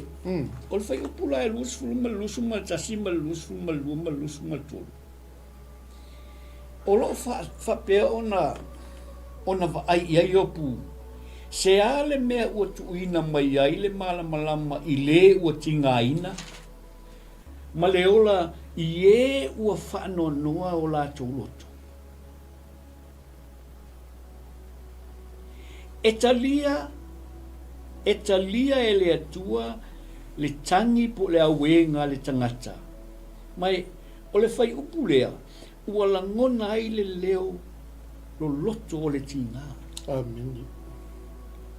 O le whai upu la e luas fuluma, lusuma, tasima, luas fuluma, luma, lusuma, tolu. O lo whapea ona vai iai opu. Se a le mea ua tuuina mai ai le malamalama i le ua tingaina. Ma le ola i e ua whaanonoa o la tauloto. E talia e le atua le tangi po le awenga le tangata. Mai o le whai upu lea. Ua langona ai le leo lo loto o le tinga. Amen.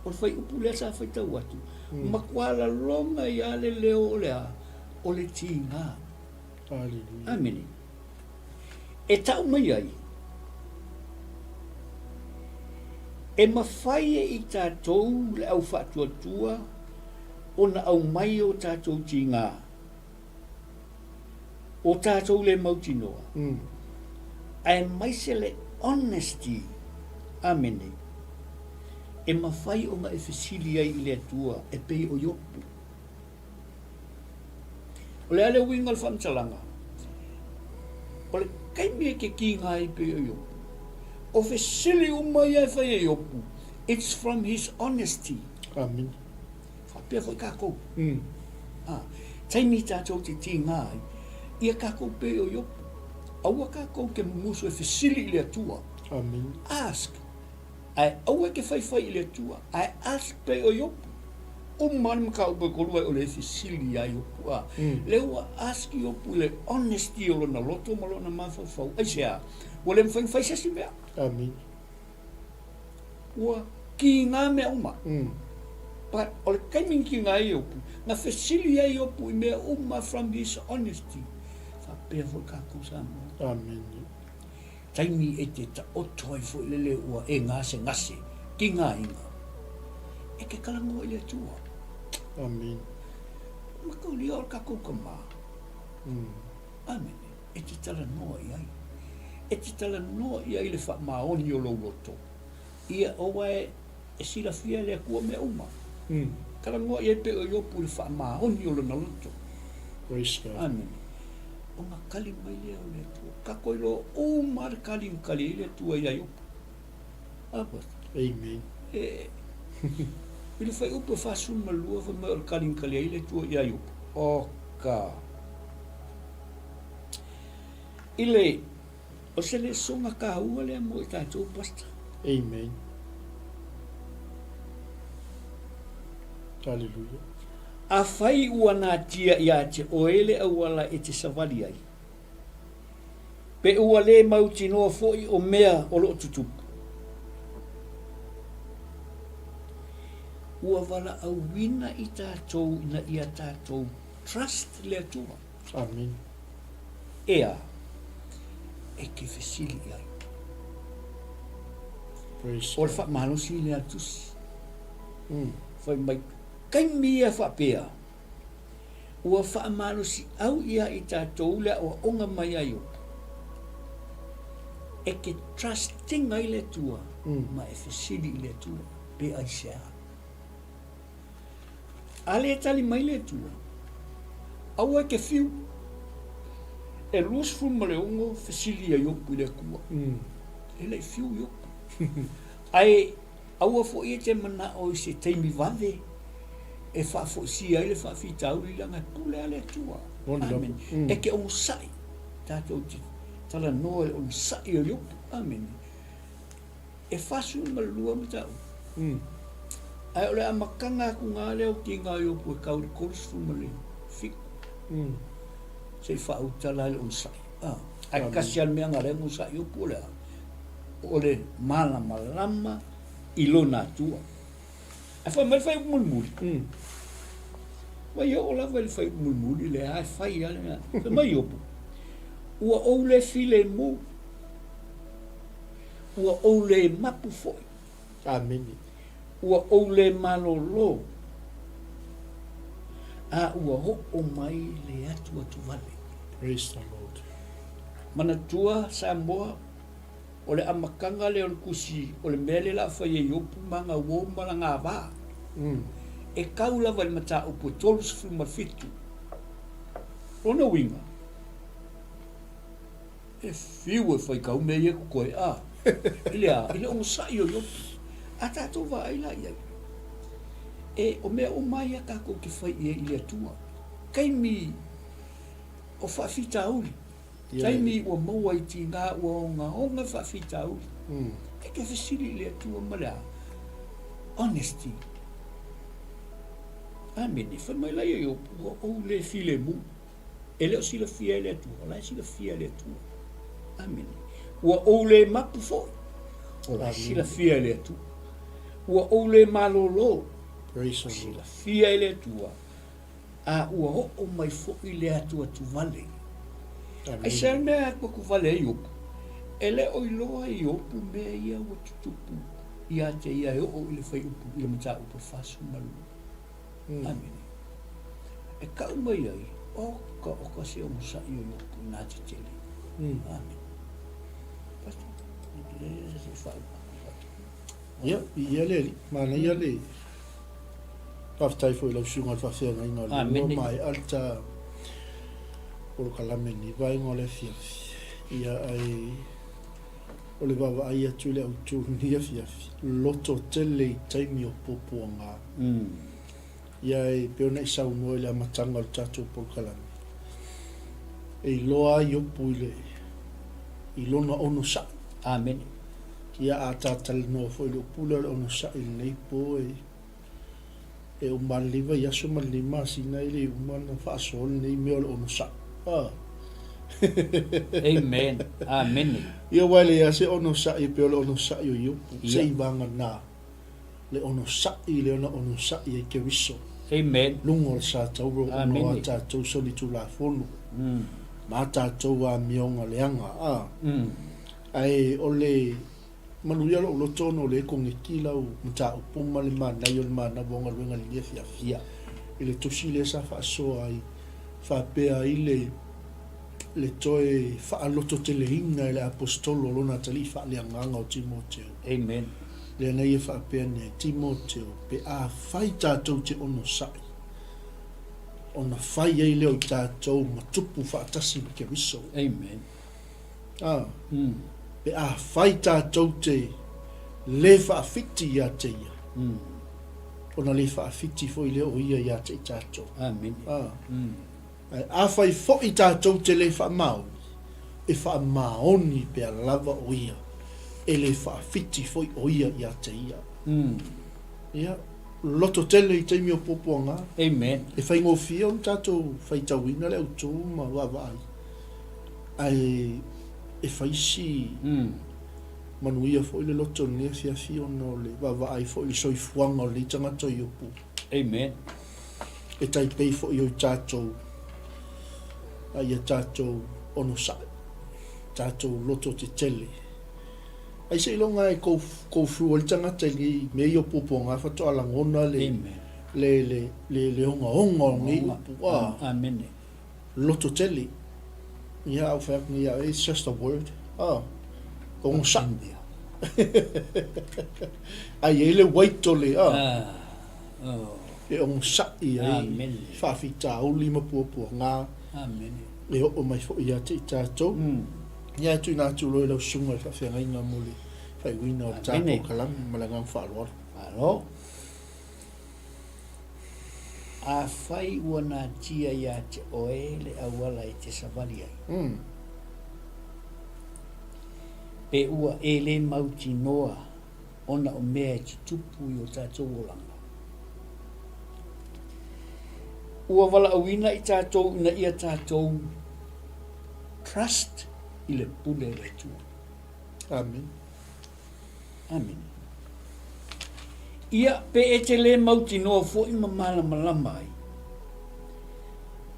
O le whai upu lea sa whai tau atu. Makuala longa i a le leo o lea o le tinga. Hallelujah. Amen. E tau mai ai. E mawhai e i tātou le au whatuatua ona au mai o tātou tingā. O tātou le mautinoa. Ai mai se le honesty. Amene. E mawhai o nga e fesili ai i le atua e pei o yopu. O le ale winga le whamtalanga. O le kaimi e ke ki ngā i pei o yopu. O fesili o mai ai whai e yopu. It's from his honesty. Amen. Whapea whai kākou. Taimi tātou te ti ngā ai. Ia kākou pei o yopu. Aua kākou ke mumusu e fesili i le atua. Amen. Ask. Ai aua ke whai i le atua. Ai ask pei o yopu. O mani maka upe korua o le fesili ai yopu. Leua ask yopu le honesty o lona loto ma lona mawhawhau. Ai sea. Wa le mwhai sasi mea. Amen. Wa ki ngā mea uma. But o le kaiming ki ngā yopu. Nga fesili ai yopu i mea uma from his honesty. Whapea fo kākou sa mo. Amen. Taimi e te ta oto ai fo i lele ua e ngase ngase. Ki ngā inga. E ke kalango i le atua. Amen. Makau lia o kākou ka mā. Amen. E te tala noa i ai. E te tala noa i ai le wha maoni o lau loto. Ia owa e sila fia le akua mea uma. Kalango i ai pe o yopu le wha maoni o lana loto. Praise God. Amen. O ngā kali mai lea o le atua. Kako i lo o mara kali i le atua i ai yopu. Apa? Amen. Ile whai upa whasun malua wha mai o le kali i le atua i ai yopu. Oka. Ile, o se le songa ka hua lea mo i tātou pasta. Amen. Hallelujah. A whai ua nā tia i a te oele au ala e te savali ai. Pe ua le mauti noa foi o mea o lo tutupu. Ua wala au wina i tātou na i a tātou trust le atua. Amen. Ea, e ke fesili ai. Praise O le wha manosi le atusi. Whai mai kaimi a whapea. Ua wha manosi au ia i tātou lea o onga mai ai o. E ke trusting ai le tua. Ma e fesili le tua. Pe ai sea. Ale e tali mai le tua. Au e ke fiu. E luas fuma le ongo fesili ai opu le kua. E lei fiu i opu. Ai, aua fo i te mana o i se teimi vave. E wha fo si ai le wha fitau i langa pule ale tua. Amen. E ke ongo sai. Tātou te tala noa e ongo sai o yopu. Amen. E whasu malua matau. Ai ole amakanga ku ngā leo ki ngā yopu e kauri koris fuma le fiku. Se wha au tala le ongo sai. Ai kasian mea ngā rengo sai yopu lea. Ole malama i lona atua. A whai mai whai mulmuli. Mai o la whai whai mulmuli le ai whai ale ngā. Mai opu. Ua ou le file mu. Ua ou le mapu foi. Amen. Ua ou le malolo. A ua ho o mai le atu atu vale. Praise the Lord. Mana tua sa moa. O le amakanga le on kusi, o le mele la whai e yopu manga woma la ngā wā. E kaula wale mata upo tolus fuma fitu. Rona winga. E fiu e whai kau mea ku koe a. Ile ongo sai o yopu. A tātou wā ai lai ai. E o mea o mai a kako ki whai e ili atua. Kaimi o whawhita auri. Taimi ua maua i ti ngā ua o ngā honga whawhita uri. E ke whesiri le atua mara. Honesty. Amen. E whamai lai e opu o le file mu. E leo sila fia le atua. Lai sila fia le atua. Amen. Ua o le mapu fo. O lai sila fia le atua. Ua o le malolo. Praise the Sila Lord. fia le atua. A ua ho o mai fo i le atua tu vale. Ai ser mea kua ku vale i opu. Ele o iloa i opu mea ia o tutupu. Ia te ia o ile whai upu, ile mata upu whasu malu. Amen. e ka mai ai o ka se o sa yo na te tele amen pastor se fa ya le mana ya le aftai foi lo sunga fa fe ngai ngol mai alta por kalameni vai ngole fia ia ai o le baba ai atu le autu nia fia loto tele taimi o poponga ia e peona i sau mo le matanga o tatu por kalami e loa i opu i lona ono sa amen ia a tatal no foi le pula le ono sa il nei po e o maliva ia so malima sina ile umana fa sol nei me o ono sa amen amen ia wale ia se ono sa i pe o ono sa yo se ibanga na le ono sa i le ono sa i ke wiso amen lungo sa tau ro no ta tau so li tu la fonu ma ta tau wa mionga leanga ai ole manuia lo tono le con kila o mta puma le mana yo mana bonga luenga le fia ile tosi le sa fa so ai fa pe ai le toe fa loto tele inga le apostolo lona tali fa le nganga o Timoteo amen le nei fa pe ne Timoteo pe a faita to te ono sai ona fai ai le o tatou matupu fa tasi ke wiso amen pe a faita to te le fa fiti ya te ia ona le fa fiti foi le o ia ya te tatou amen a fai fo i tatou te le fa mau e fa maoni pe a lava o ia e le fa fiti foi o ia ya te ia ia loto tele i te mio poponga amen e fai ngofia un tatou fai tawina le autu ma wawai ai e fai si manuia fo i le loto ne fia fio no le wawai fo i soifuanga o le tangato i opu amen e tai pei fo i o tatou ai a tatou ono sa tatou loto te tele ai se longa e ko fu o tanga te ngi me yo poponga fa to ala ngona le onga ngi pua amen loto tele ia au fa ni it's just a word ono sa ai ele wait tole e ono sa ai fa fita o lima poponga amen e o mai fo ia te tatou ia tu na tu lo sunga fa fe ngai ngamuli fa wina o tatou kalam malanga fa lo alo a fai wana tia ya te oele a wala i te savali ai pe ua e le mauti noa ona o mea te tupu i o tatou olanga ua wala awina i tatou ina ia tatou trust i le pule le tua amen amen ia pe e te le mauti noa fo i mamala malama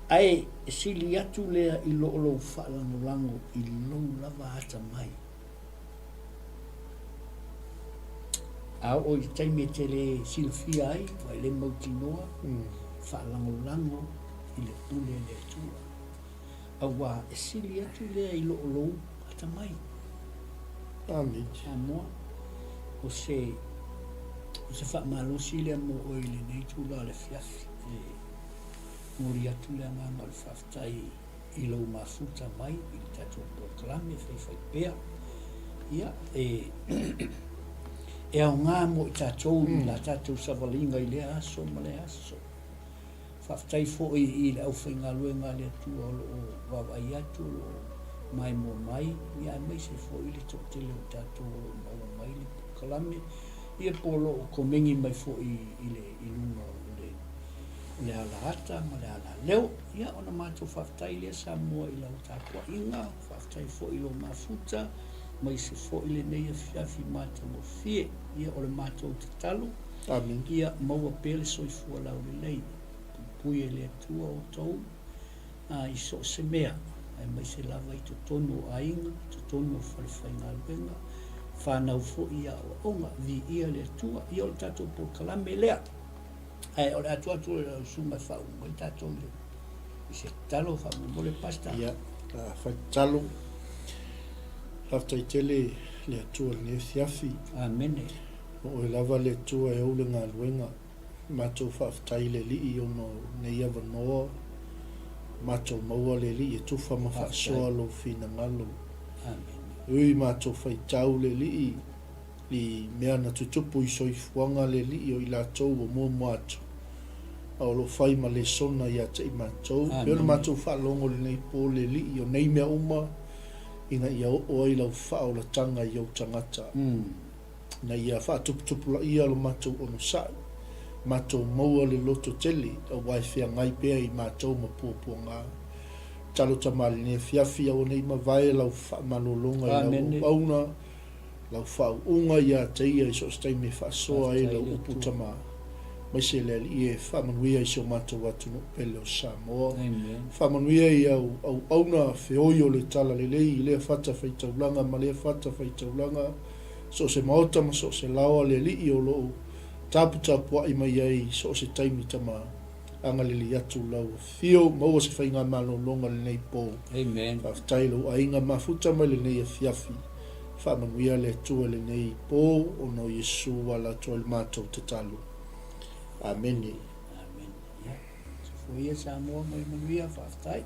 ai sili atu lea i lo whaalangolango i lo lava ata mai a o i taime te le silfia ai vai le mauti noa whaalangolango i le pule le tua awa e sili atu lea i lo ata mai amen amoa o se whaamalosi lea mo o i le nei tula le fiafi mori atu lea nganga le whaftai i lo mafuta mai i le tatou proklame whai pea ia e au ngā mo i tatou i la tatou savalinga i le aso ma le aso whaftai fo i le au whainga luenga le atua o wawai atu o mai mo mai ia mai se fo i le tokotele o tatou o mau mai le proklame ia polo o komengi mai fo i le ilunga o le alahata ma le ala leo ia ona mātou whaftai lea sa mua i lau tāpua inga whaftai fo i lo mafuta mai se fo i le neia fiafi mātou o fie ia o le mātou te talo amen ia maua pele soifua lau le lei pui e le atua o tou i so se mea ai mai se lava i totonu o ainga totonu o whalewhainga luenga whanau fo ia o onga vi ia le atua ia o le tatou po kalame lea Ai, o le atu le sunga whau, mai tātou le. I se talo whau, mo le pasta. Ia, whai talo. Haftai tele le atua le fiafi. Amene. O e lava le atua e au le ngā luenga. Mātou whaftai le li i ono nei awa noa. Mātou maua le li e tuwha ma whaasoa lo fina Malo. Amene. Ui mātou whai tau le li i mea na tutupu i soifuanga le li o i lātou o mō mātou. Au lo whai ma le sona i a te i mātou. Pēr mātou whaalongo le nei pō le li i o nei mea uma ina i o i lau whao la tanga i au tangata. Na i a whaatuputupu la i alo mātou ono sai. Mātou maua le loto tele a wai whea ngai pēr i mātou ma pōpua ngā. Talo tamali ne fiafi au nei ma vai lau wha malolonga i lau auna. Lau whao unga i a te ia i so stai me whaasoa e lau upu tama. Mai se le i e whamanuia i so mātou atu no pele o Samoa. Whamanuia i au auna whioi o le tala le lei i lea whata whaitaulanga ma lea whata whaitaulanga. So se maota ma so se lawa le li i o loo. Taputapua i mai ai so se taimi tama anga le li atu lau. Whio maua se whainga malolonga le nei pō. Amen. Whaftailo a inga mafuta mai le nei a fiafi. Whamanuia le tua le nei pō o no Yesu wala tua le mātou te talo. Amen. Amen. Ya. So ia Samoa mai manuia whaftai.